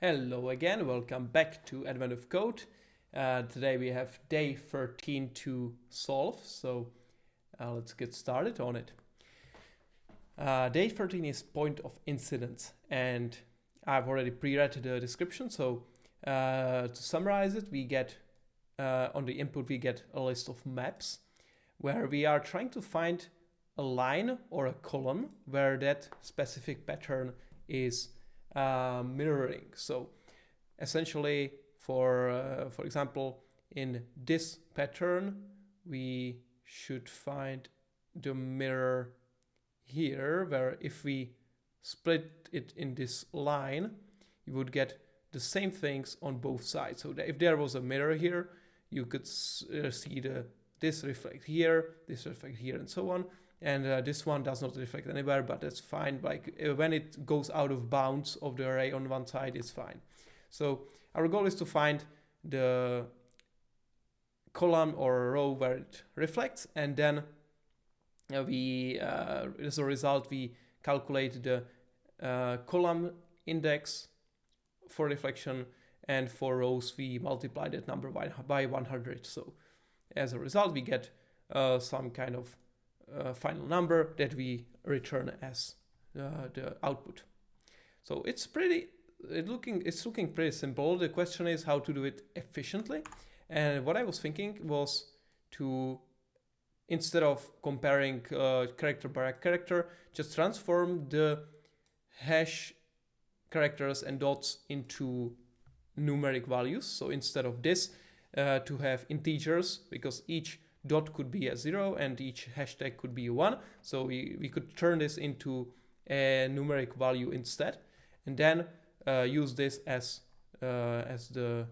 Hello again, welcome back to Advent of Code. Today we have day 13 to solve, so let's get started on it. Day 13 is point of incidence, and I've already pre-read the description, so to summarize it, we get on the input we get a list of maps where we are trying to find a line or a column where that specific pattern is mirroring. So essentially, for example, in this pattern, we should find the mirror here, where if we split it in this line, you would get the same things on both sides. So if there was a mirror here, you could see this reflect here, this reflect here, and so on. And this one does not reflect anywhere, but that's fine. Like when it goes out of bounds of the array on one side, it's fine. So our goal is to find the column or row where it reflects, and then as a result, we calculate the column index for reflection, and for rows, we multiply that number by 100. So as a result, we get some kind of final number that we return as the output. So it's looking pretty simple. The question is how to do it efficiently. And what I was thinking was to, instead of comparing character by character, just transform the hash characters and dots into numeric values. So instead of this, to have integers, because each dot could be a 0 and each hashtag could be a 1. So we could turn this into a numeric value instead, and then use this as the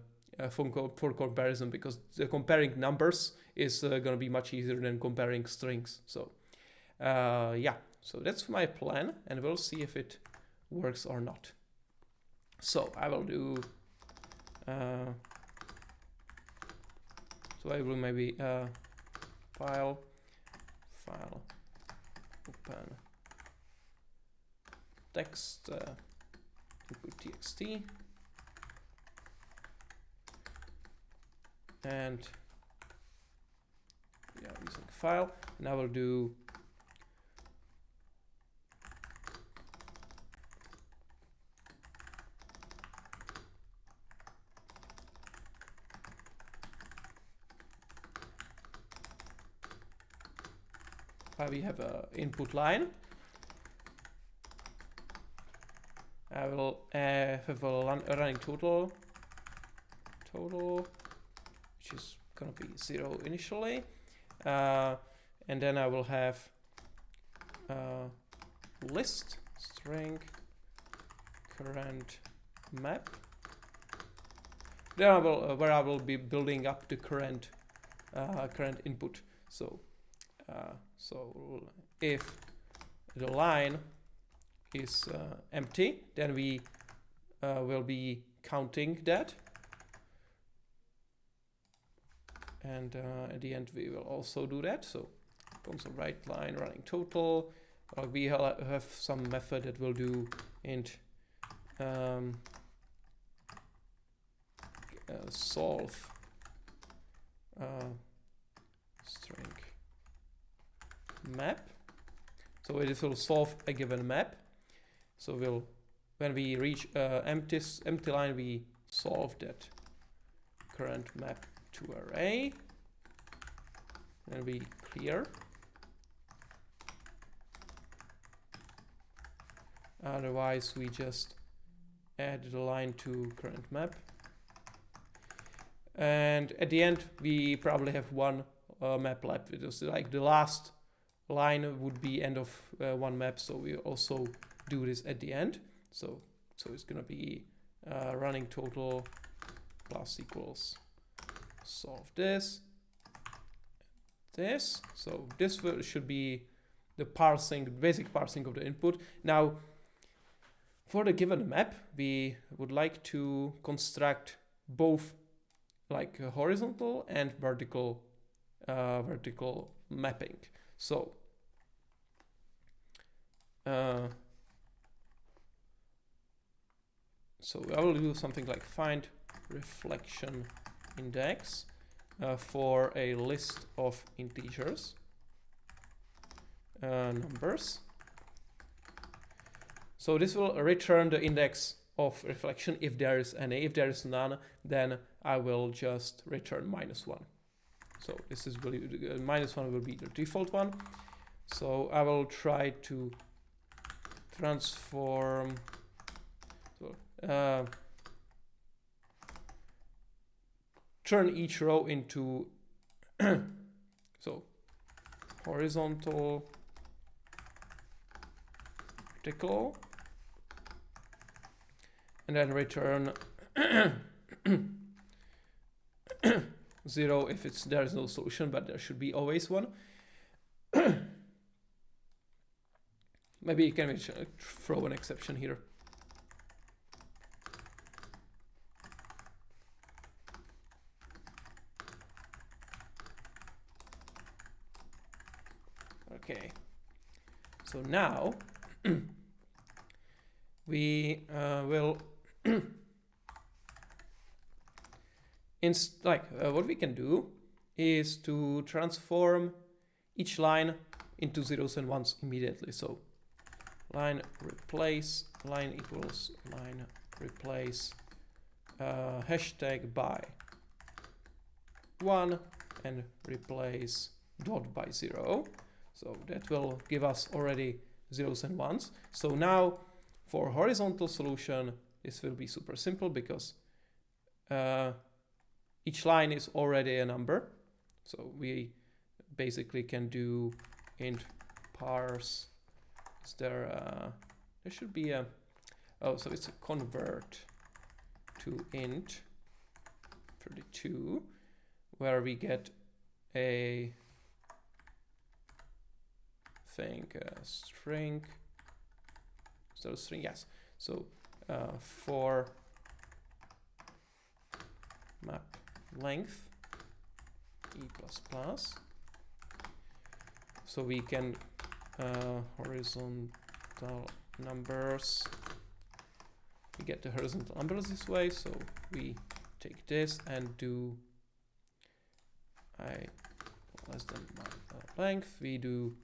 for comparison, because the comparing numbers is going to be much easier than comparing strings. So yeah, so that's my plan, and we'll see if it works or not. So I will do so I will maybe file open text input txt, and yeah, using file, and I will do we have a input line. I will have a running total, which is going to be 0 initially, and then I will have list string current map. Then I will where I will be building up the current input. So if the line is empty, then we will be counting that, and at the end we will also do that. So console write line running total. We have some method that will do int solve string map. So it will solve a given map. So when we reach empty line, we solve that current map to array, and we clear. Otherwise, we just add the line to current map, and at the end we probably have one map left. It is like the last line would be end of one map, so we also do this at the end. So it's gonna be running total plus equals solve this. So this should be the basic parsing of the input. Now, for the given map, we would like to construct both like horizontal and vertical mapping. So So I will do something like find reflection index for a list of integers, numbers. So this will return the index of reflection if there is any. If there is none, then I will just return -1. So this is really, -1 will be the default one. So I will try to transform, turn each row into so horizontal, vertical, and then return 0 if there is no solution, but there should be always one. Maybe you can throw an exception here. Okay, so now we will what we can do is to transform each line into zeros and ones immediately. So line replace, line equals line replace hashtag by 1 and replace dot by 0. So that will give us already zeros and ones. So now for horizontal solution, this will be super simple because each line is already a number. So we basically can do int parse. Is there there should be a, oh, so it's a convert to int 32, where we get a string. So string, yes. So for map length e++, so we can horizontal numbers. We get the horizontal numbers this way. So we take this and do I less than length. We do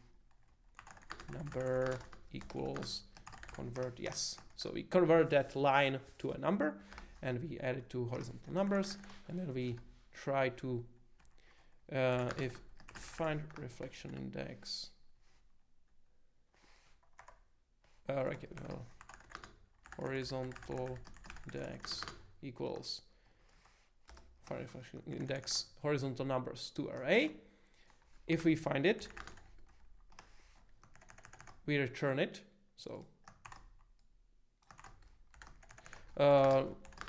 number equals convert, yes. So we convert that line to a number and we add it to horizontal numbers, and then we try to if find reflection index horizontal index equals find reflection index horizontal numbers to array. If we find it, we return it. So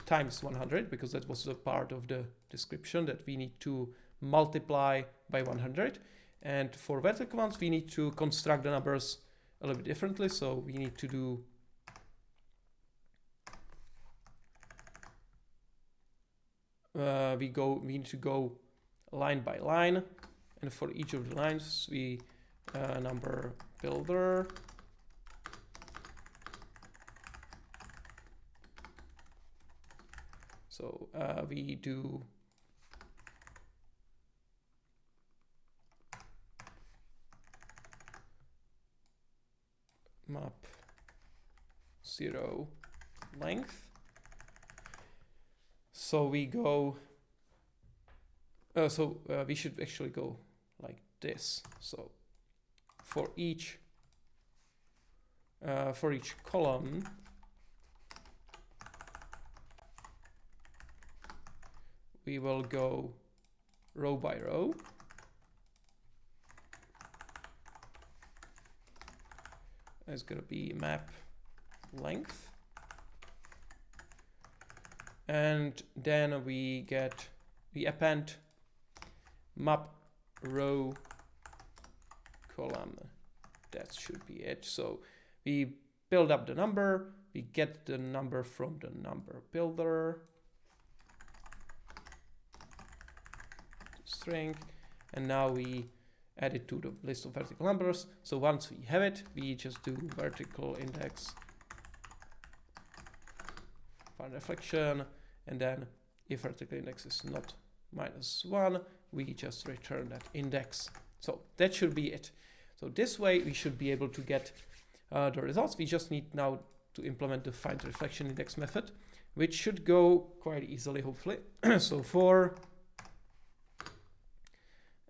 times 100, because that was a part of the description that we need to multiply by 100. And for vertical ones, we need to construct the numbers a little bit differently. So we need to do we need to go line by line, and for each of the lines we number builder, so we do map 0 length. So we go, we should actually go like this. So for each column, we will go row by row. It's gonna be map length. And then we append map row column. That should be it. So we build up the number, we get the number from the number builder, string, and now we add it to the list of vertical numbers. So once we have it, we just do vertical index find reflection, and then if vertical index is not -1, we just return that index. So that should be it. So this way we should be able to get the results. We just need now to implement the find reflection index method, which should go quite easily, hopefully. So for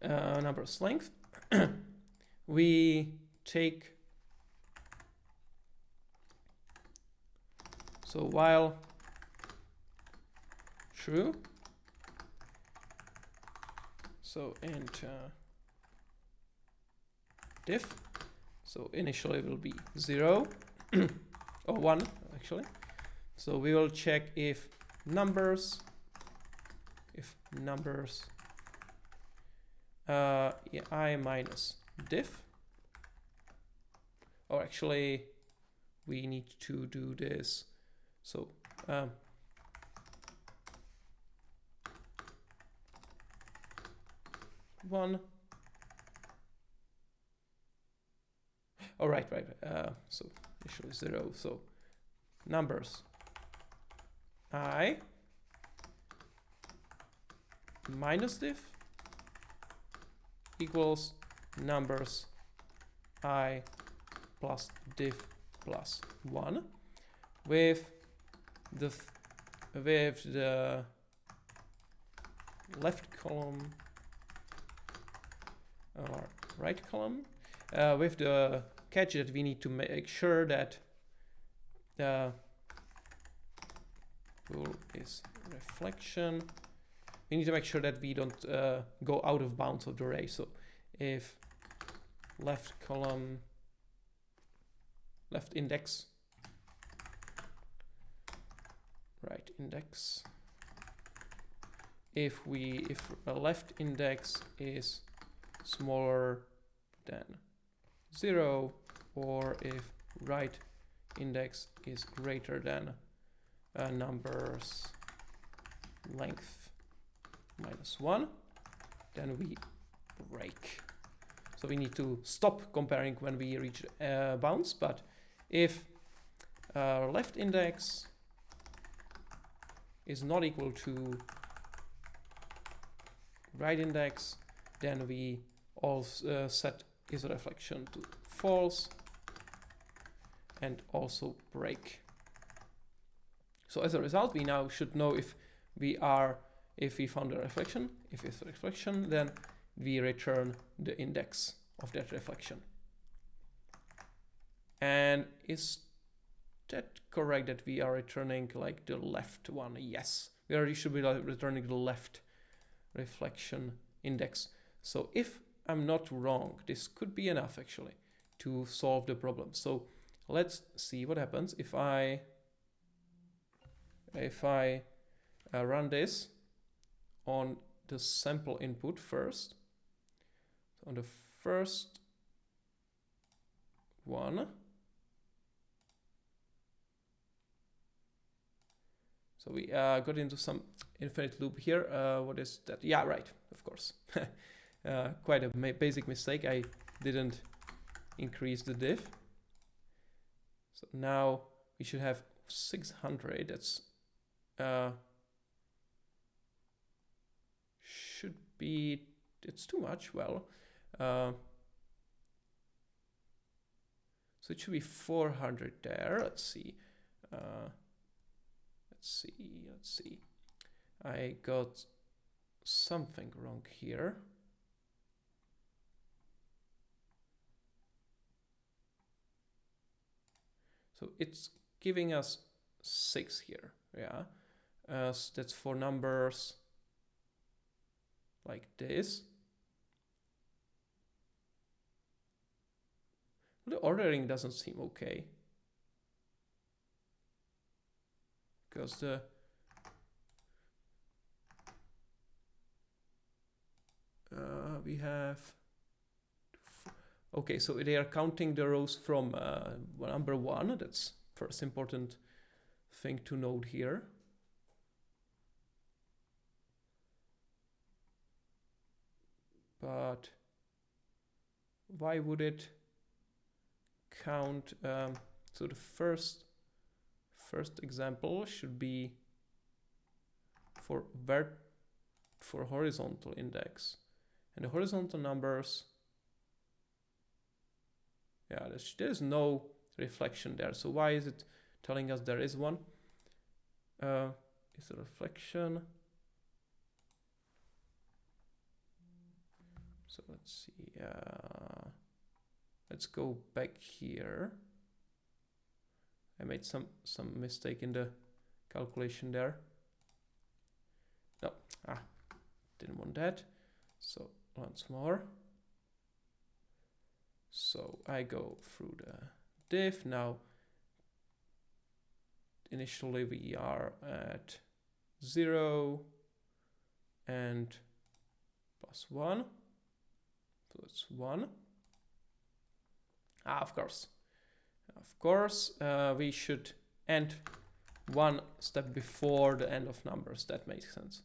numbers length, we take, so while true, so int diff, so initially it will be 0 or 1 actually. So we will check if numbers I minus diff, or actually we need to do this. So one. Oh, right. So initially 0. So numbers I minus diff equals numbers I plus diff plus 1 with the left column or right column with the catch that we need to make sure that the rule is reflection. We need to make sure that we don't go out of bounds of the array. So if left column, left index, right index, if a left index is smaller than 0, or if right index is greater than numbers length -1, then we break. So we need to stop comparing when we reach bounds, but if left index is not equal to right index, then we also set is reflection to false and also break. So as a result, we now should know if we found a reflection. If it's a reflection, then we return the index of that reflection. And is that correct that we are returning like the left one? Yes, we already should be returning the left reflection index. So if I'm not wrong, this could be enough actually to solve the problem. So let's see what happens if I run this on the sample input first. So on the first one. So we got into some infinite loop here. What is that? Yeah, right, of course. Quite a basic mistake. I didn't increase the diff. So now we should have 600. That's should be, it's too much. Well, so it should be 400 there. Let's see. Let's see. I got something wrong here. So it's giving us 6 here. Yeah. So that's for numbers like this. The ordering doesn't seem okay. Because we have, okay, so they are counting the rows from number 1. That's first important thing to note here. But why would it count? So the first first example should be for horizontal index, and the horizontal numbers, yeah, there's no reflection there. So why is it telling us there is one? Is a reflection. So let's see. Let's go back here. I made some mistake in the calculation there. No, didn't want that. So once more. So I go through the div. Now initially we are at 0 and +1. So it's 1. Of course, we should end one step before the end of numbers. That makes sense.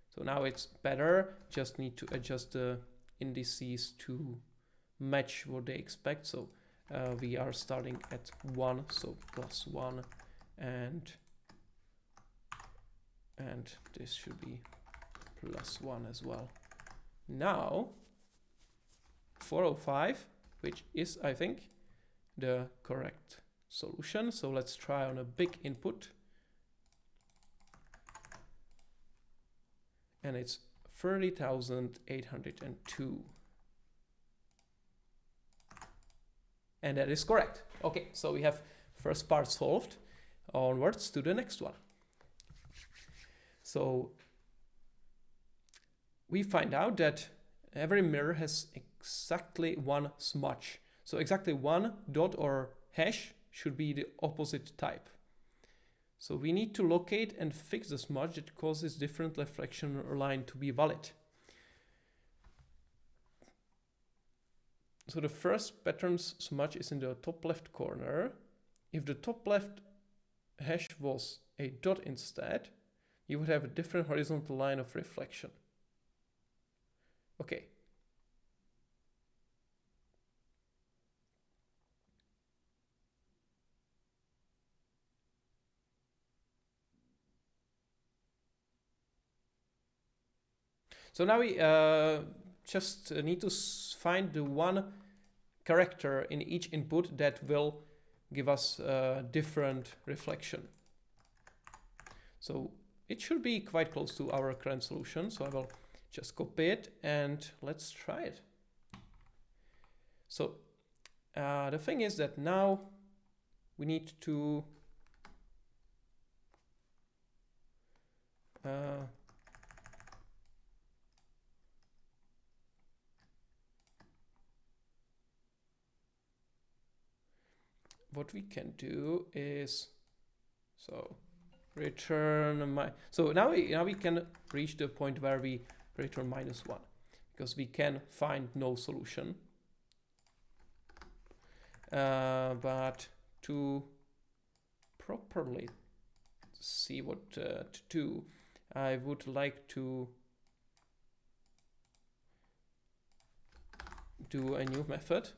So now it's better. Just need to adjust the indices to match what they expect. So we are starting at 1, so +1, and this should be +1 as well. Now 405, which is, I think, the correct solution. So let's try on a big input, and it's 30,802. And that is correct. Okay, so we have first part solved. Onwards to the next one. So we find out that every mirror has exactly one smudge. So exactly one dot or hash should be the opposite type. So we need to locate and fix the smudge that causes different reflection line to be valid. So the first pattern's smudge is in the top left corner. If the top left hash was a dot instead, you would have a different horizontal line of reflection. Okay. So now we just need to find the one character in each input that will give us a different reflection. So it should be quite close to our current solution. So I will just copy it and let's try it. So the thing is that now we need to what we can do is, so return so now we can reach the point where we return -1 because we can find no solution. But to properly see what to do, I would like to do a new method.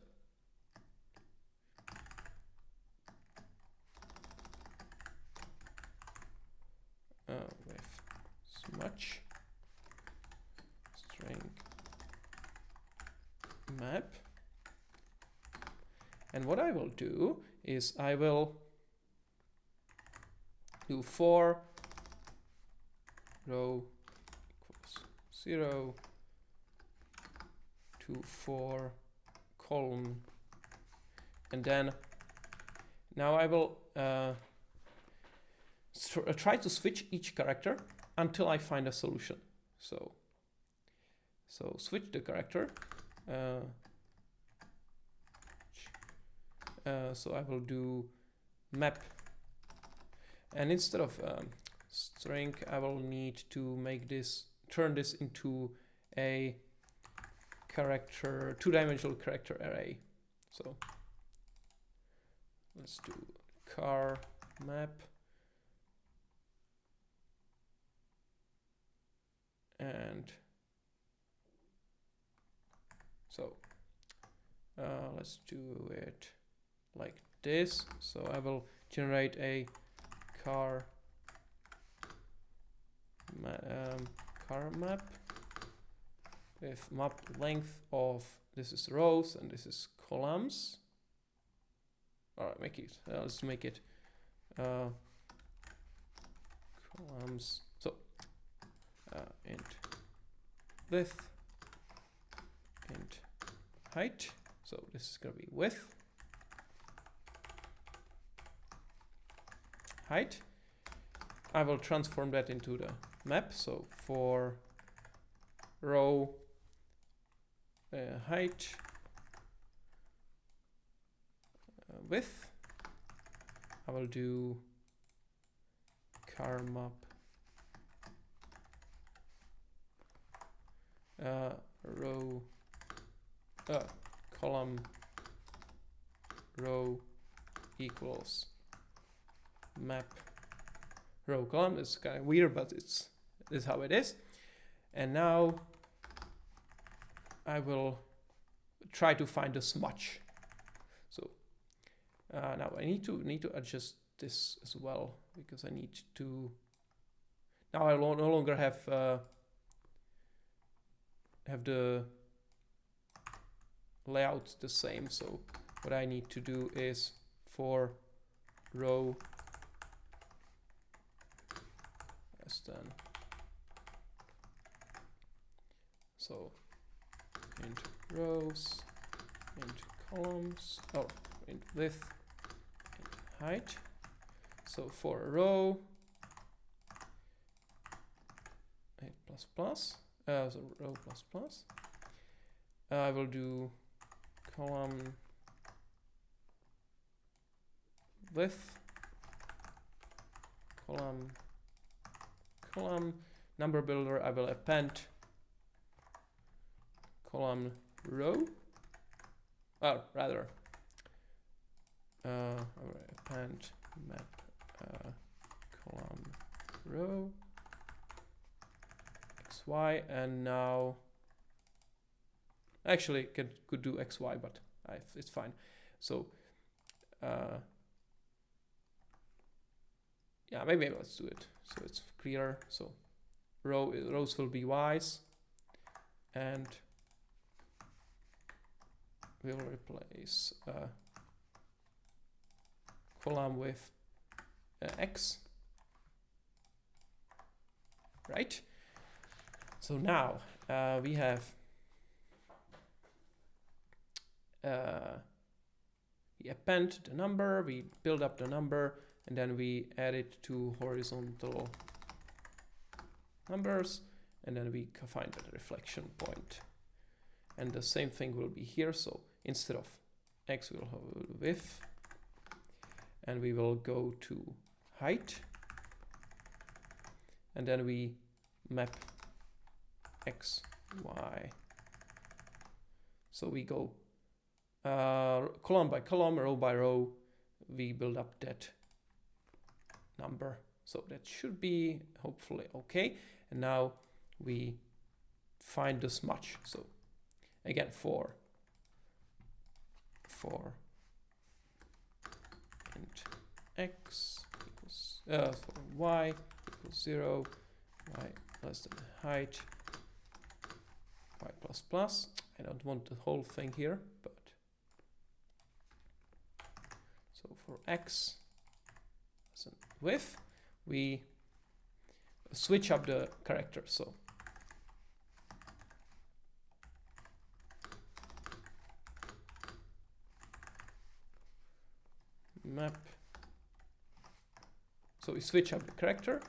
With smudge string map, and what I will do is I will do for row equals 0 to for column, and then now I will try to switch each character until I find a solution. So switch the character. So I will do map, and instead of string, I will need to make this, turn this into a character, two-dimensional character array. So let's do car map. And so let's do it like this. So I will generate a car map with map length of, this is rows and this is columns. All right, let's make it columns. So int width, int height. So this is going to be width, height. I will transform that into the map. So for row height, width, I will do car map row column row equals map row column. It's kind of weird, but this is how it is. And now I will try to find a smudge. So now I need to adjust this as well, because I need to. Now I no longer have the layout the same. So what I need to do is for row then. So int rows, int columns, int width, int height. So for a row, 8 plus plus, so row plus plus, I will do column width, column number builder. I will append column row, I will append map column row xy, and now actually could do xy, but it's fine. So yeah, maybe let's do it so it's clearer. So rows will be y's, and we'll replace column with x, right? So now we have we append the number, we build up the number, and then we add it to horizontal numbers, and then we find the reflection point. And the same thing will be here. So instead of x, we'll have width, and we will go to height, and then we map x, y. So we go column by column, row by row, we build up that number. So that should be hopefully okay. And now we find the smudge. So again, for int x equals for y equals 0, y less than height, y plus plus. I don't want the whole thing here, but so for x as in width, we switch up the character. So map. So we switch up the character.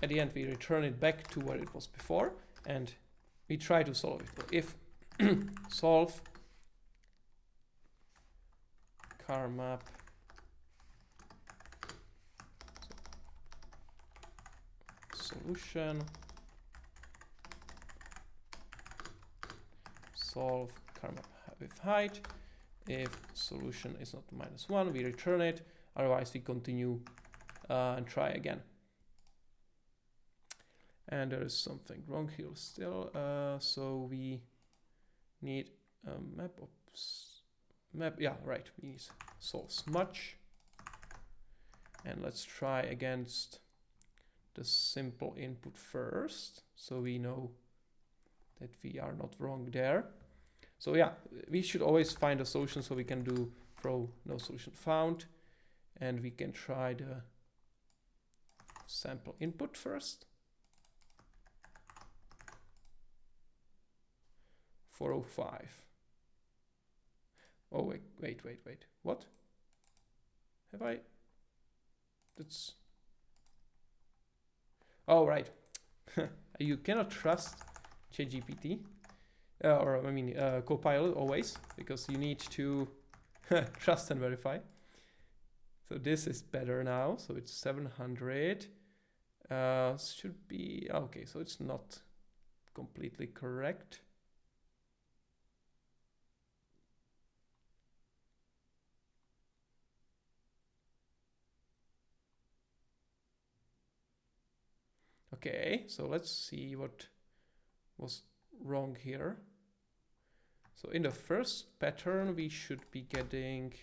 At the end, we return it back to where it was before, and we try to solve it. If solve car map solution, solve car map with height. If solution is not -1, we return it. Otherwise, we continue and try again. And there is something wrong here still. So we need a map. Yeah, right. We need solve smudge. And let's try against the simple input first, so we know that we are not wrong there. So yeah, we should always find a solution, so we can do throw no solution found, and we can try the sample input first. 405. Oh, wait. What? Have I? That's... Oh, right. You cannot trust ChatGPT, or I mean Copilot always, because you need to trust and verify. So this is better now. So it's 700. Should be okay. So it's not completely correct. Okay, so let's see what was wrong here. So in the first pattern, we should be getting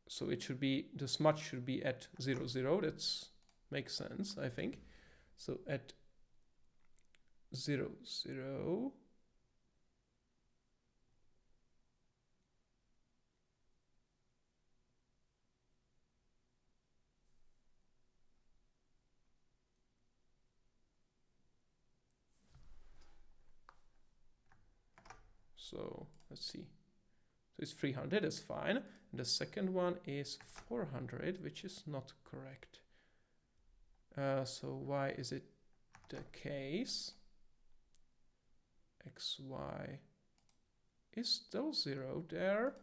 so it should be, the smudge should be at 0, 0. That's makes sense, I think. So at 0, 0. So let's see. So it's 300, that's fine. And the second one is 400, which is not correct. So why is it the case? XY is still 0 there.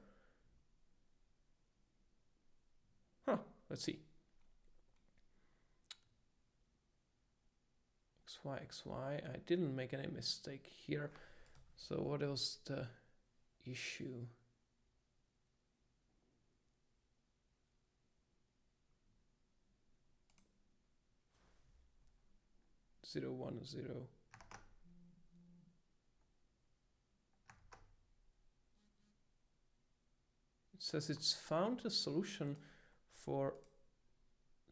Huh, let's see. XY, I didn't make any mistake here. So what is the issue? Zero, 1, 0. It says it's found a solution for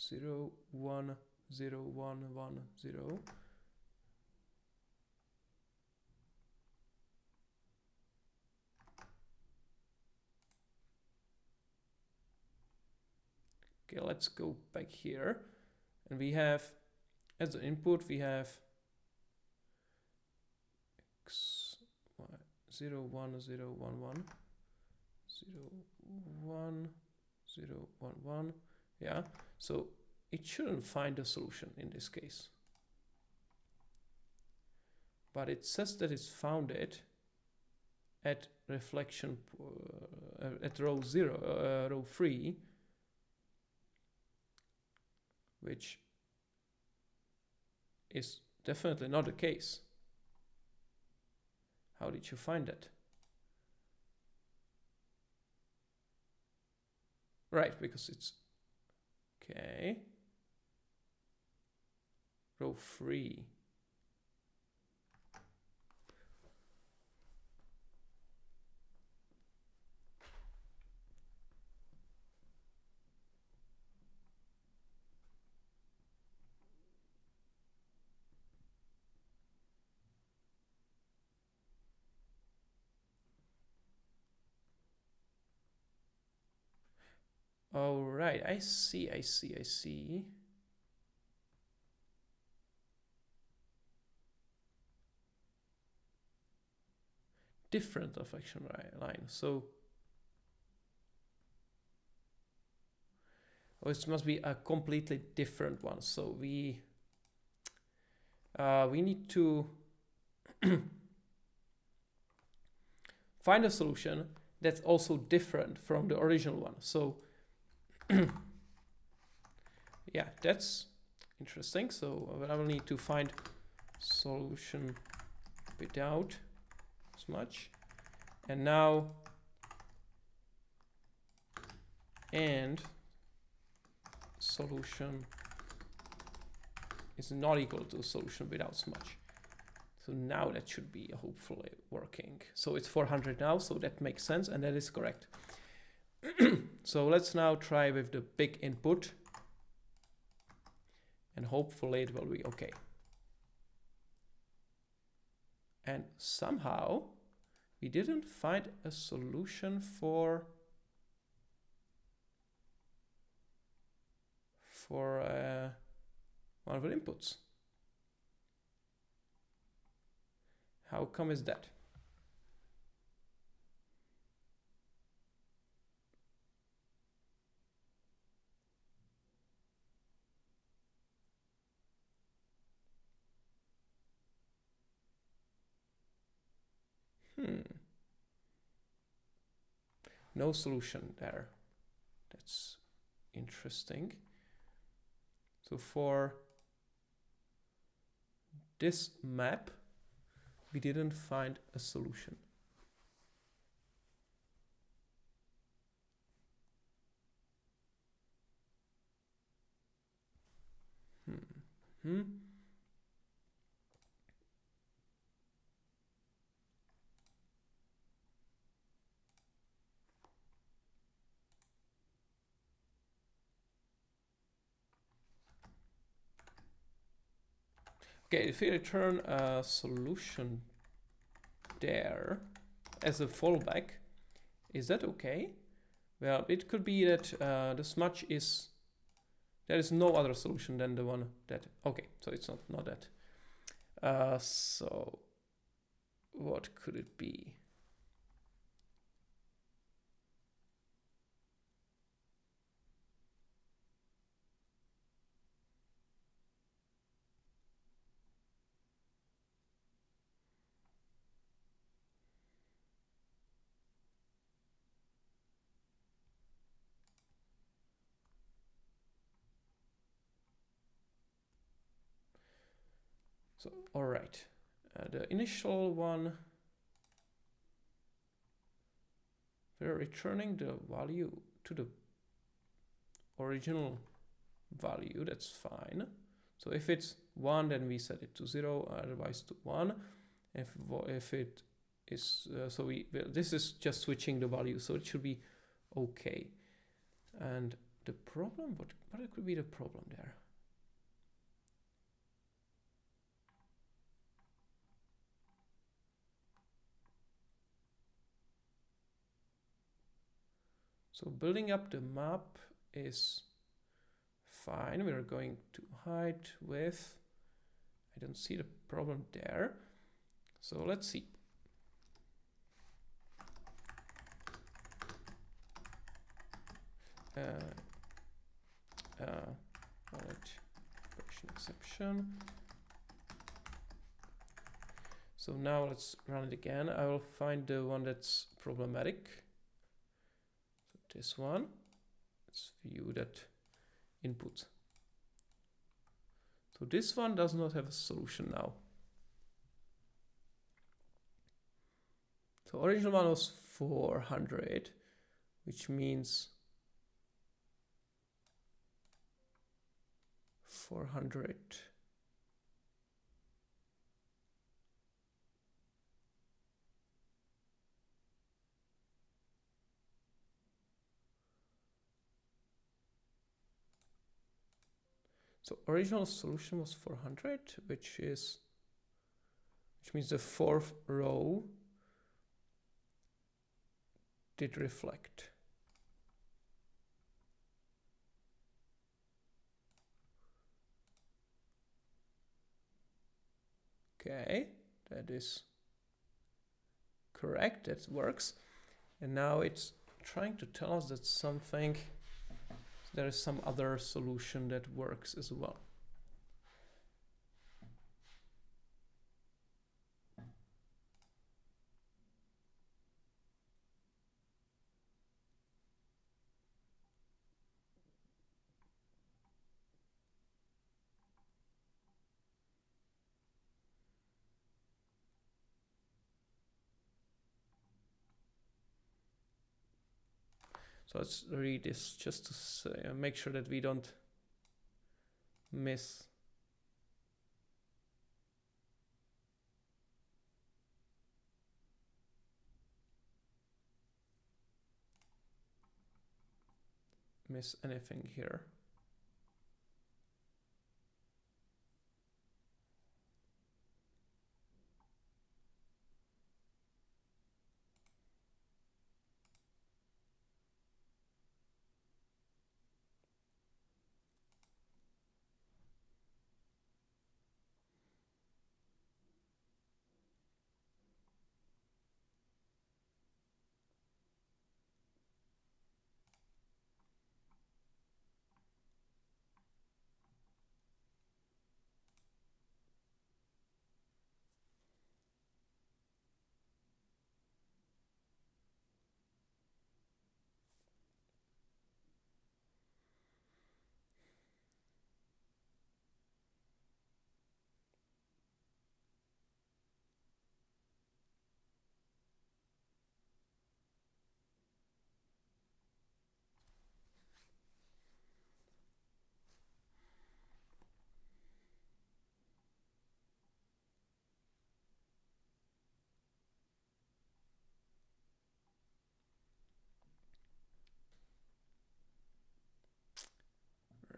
0, 1, 0, 1, 1, 0. Okay, let's go back here. And we have, as the input, we have X, Y, 0, 1, 0, 1, 1, 0, 1, 0, 1, 1. Yeah, so it shouldn't find a solution in this case. But it says that it's found it at reflection, at row 0, row 3, which is definitely not the case. How did you find that? Right, because it's okay. Row 3. All right, I see. Different reflection line. So it must be a completely different one. So we need to find a solution that's also different from the original one. So yeah, that's interesting. So I will need to find solution without smudge. And now, and solution is not equal to solution without smudge. So now that should be hopefully working. So it's 400 now, so that makes sense, and that is correct. So let's now try with the big input, and hopefully it will be okay. And somehow we didn't find a solution for one of the inputs. How come is that? No solution there. That's interesting. So for this map, we didn't find a solution. Okay, if we return a solution there as a fallback, is that okay? Well, it could be that the smudge is, there is no other solution than the one that, okay, so it's not that. So what could it be? So, all right, the initial one, we're returning the value to the original value, that's fine. So if it's 1, then we set it to 0, otherwise to 1. If it is, this is just switching the value, so it should be okay. And the problem, what could be the problem there? So building up the map is fine. We're going to height, width. I don't see the problem there. So let's see. Valid version exception. So now let's run it again. I will find the one that's problematic. So this one. Let's view that input. So this one does not have a solution now. So original one was 400, which means 400. So original solution was 400, which means the fourth row did reflect. Okay, that is correct, that works. And now it's trying to tell us that there is some other solution that works as well. So let's read this just to say, make sure that we don't miss. miss anything here.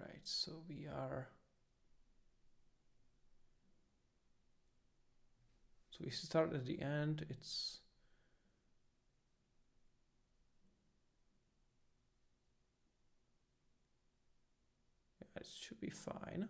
Right, so we start at the end. It should be fine.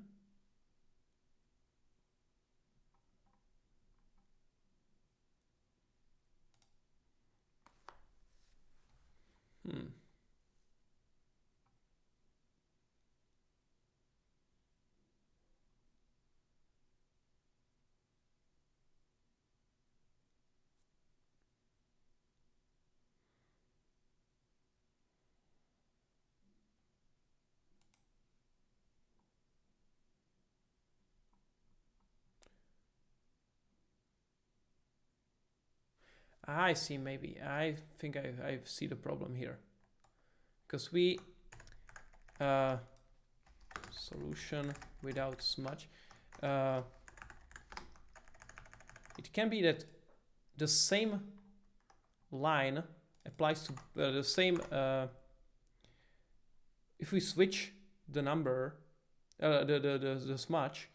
I see, maybe. I think I see the problem here. Because we... solution without smudge. It can be that the same line applies to the same... if we switch the number, the smudge,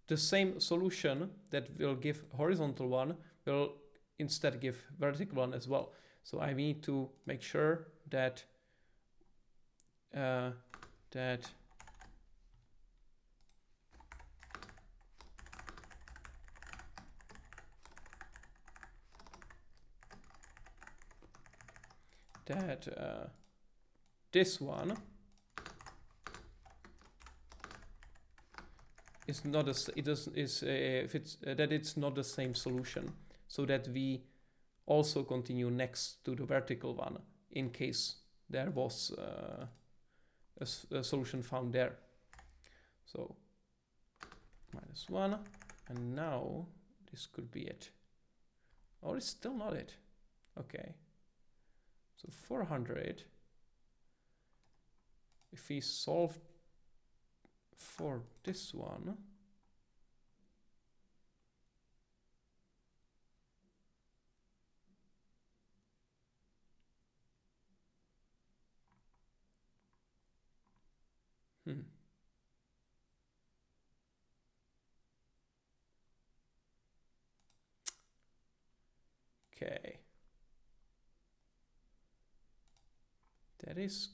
the same solution that will give horizontal one will instead give vertical one as well. So I need to make sure that that this one is not that it's not the same solution, so that we also continue next to the vertical one in case there was a solution found there. So -1, and now this could be it. Oh, it's still not it. Okay. So 400, if we solve for this one, Okay. That is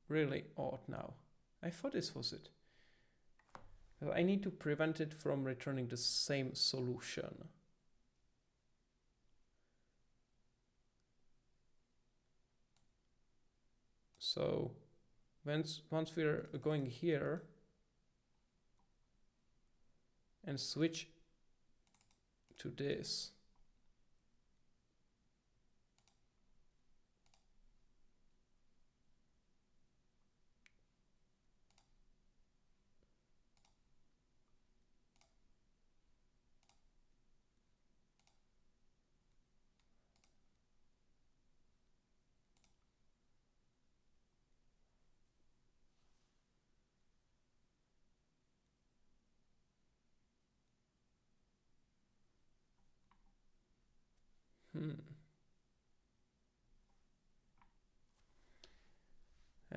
really odd now. I thought this was it. I need to prevent it from returning the same solution. So once we're going here and switch to this,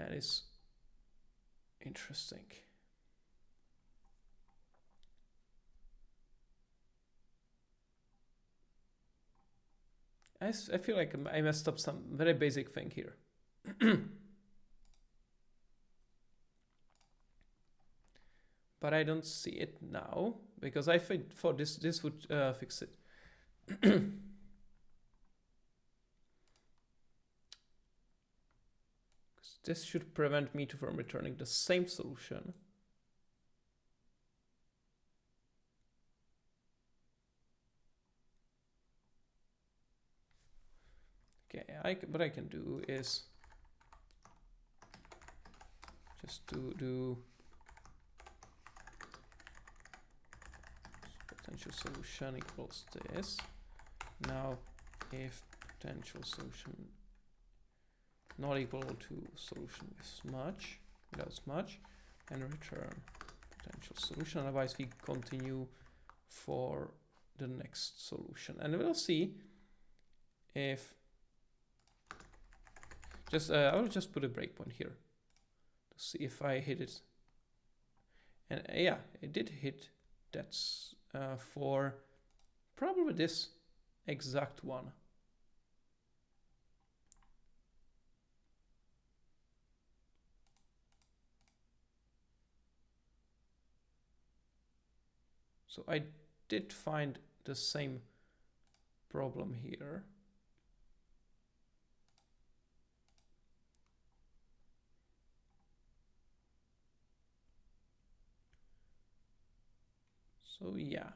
That is interesting. I feel like I messed up some very basic thing here. But I don't see it now because I thought this would fix it. This should prevent me from returning the same solution. Okay, what I can do is just do potential solution equals this. Now, if potential solution not equal to solution without smudge, and return potential solution. Otherwise, we continue for the next solution, and we'll see if I will just put a breakpoint here to see if I hit it. And yeah, it did hit. That's for probably this exact one. So I did find the same problem here. So yeah.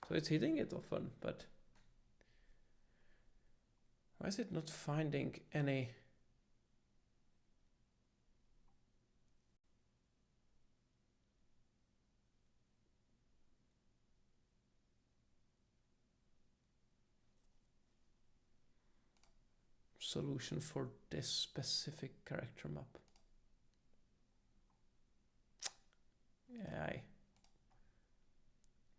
So it's hitting it often, but why is it not finding any? Solution for this specific character map. Yeah,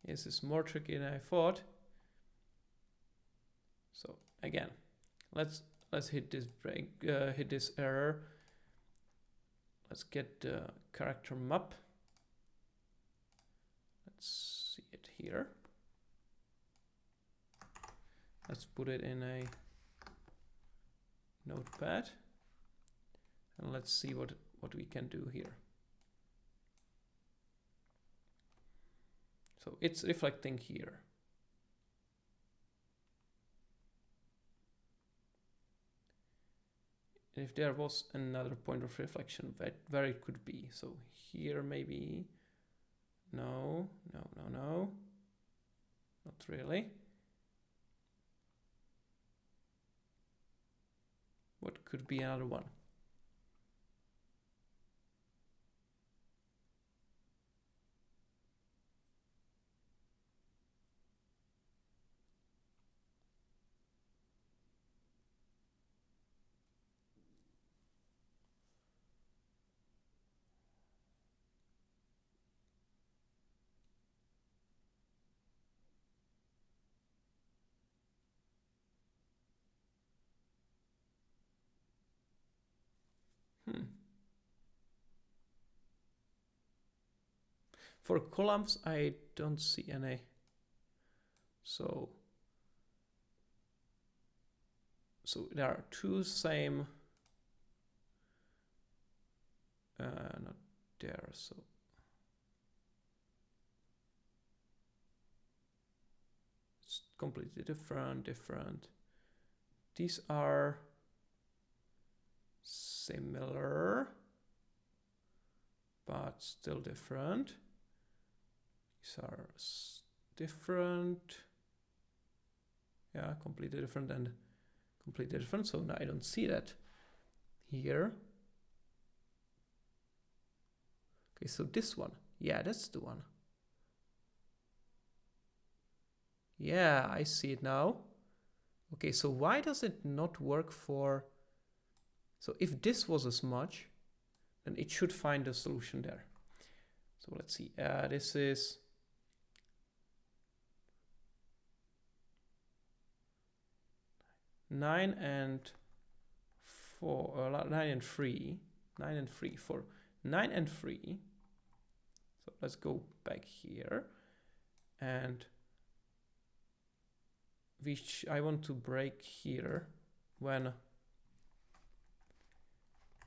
this is more tricky than I thought. So again, let's hit this hit this error. Let's get the character map. Let's see it here. Let's put it in a notepad, and let's see what we can do here. So it's reflecting here. And if there was another point of reflection, where it could be. So here maybe. No, not really. What could be another one? For columns, I don't see any. So there are two same. Not there. So it's completely different. These are similar, but still different. These are different. Yeah, completely different and completely different. So now I don't see that here. Okay, so this one. Yeah, that's the one. Yeah, I see it now. Okay, so why does it not work for So if this was as much, then it should find a solution there. So let's see, this is nine and 3 for 9 and 3. So let's go back here, and which I want to break here when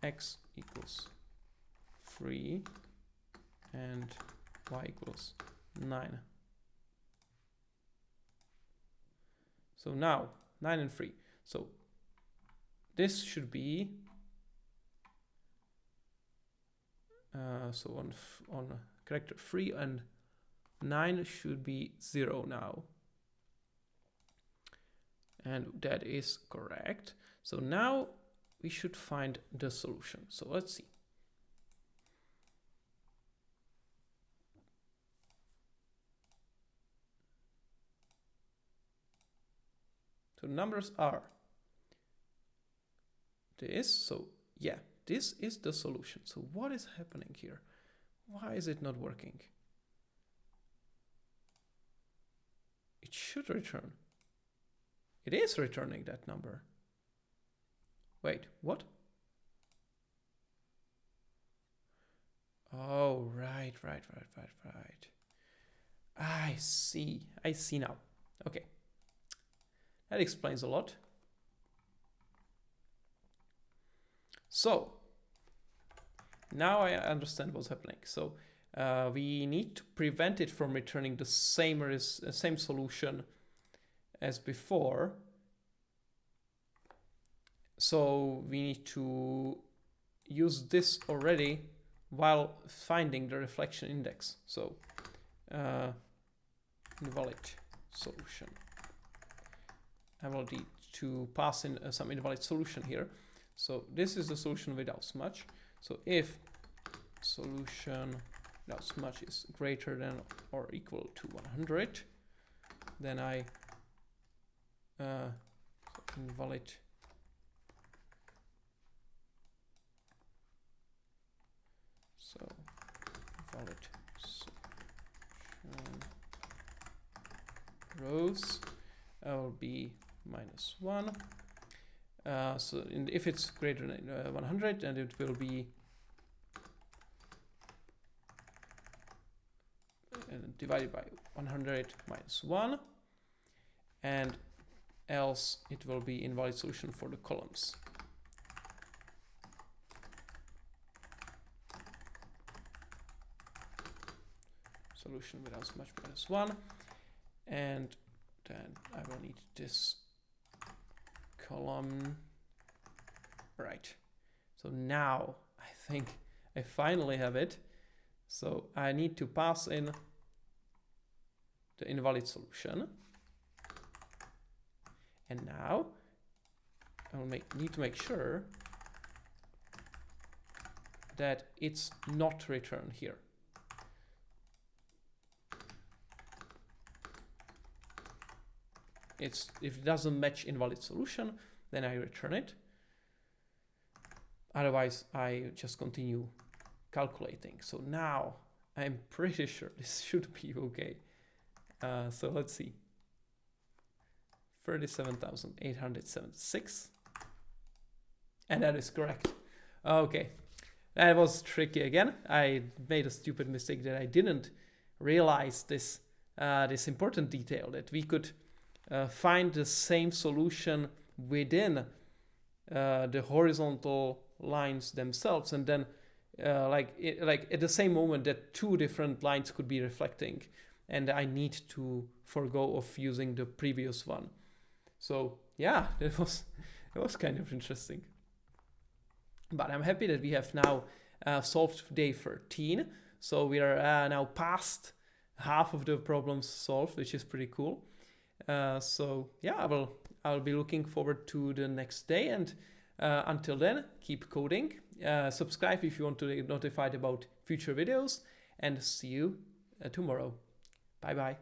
x equals 3 and y equals 9. So now 9 and 3. So this should be so on character 3 and 9 should be 0 now. And that is correct. So now we should find the solution. So let's see. So numbers are this. So yeah, this is the solution. So what is happening here? Why is it not working? It should return. It is returning that number. Wait, what? Oh, right. I see now. Okay. That explains a lot. So now I understand what's happening. So we need to prevent it from returning the same solution as before. So we need to use this already while finding the reflection index. So invalid solution. I will need to pass in some invalid solution here. So this is the solution without smudge. So if solution without smudge is greater than or equal to 100, then I invalid solution rows will be -1. So if it's greater than 100, then it will be divided by 100 minus 1, and else it will be invalid solution for the columns. Solution without smudge -1, and then I will need this column. Right. So now I think I finally have it. So I need to pass in the invalid solution. And now I will need to make sure that it's not returned here. If it doesn't match invalid solution, then I return it. Otherwise, I just continue calculating. So now I'm pretty sure this should be okay. So let's see. 37,876. And that is correct. Okay. That was tricky again. I made a stupid mistake that I didn't realize this important detail that we could find the same solution within the horizontal lines themselves, and then like at the same moment that two different lines could be reflecting, and I need to forgo of using the previous one. So yeah, it was kind of interesting. But I'm happy that we have now solved day 13. So we are now past half of the problems solved, which is pretty cool. So yeah, I'll be looking forward to the next day, and until then, keep coding. Subscribe if you want to get notified about future videos, and see you tomorrow. Bye bye.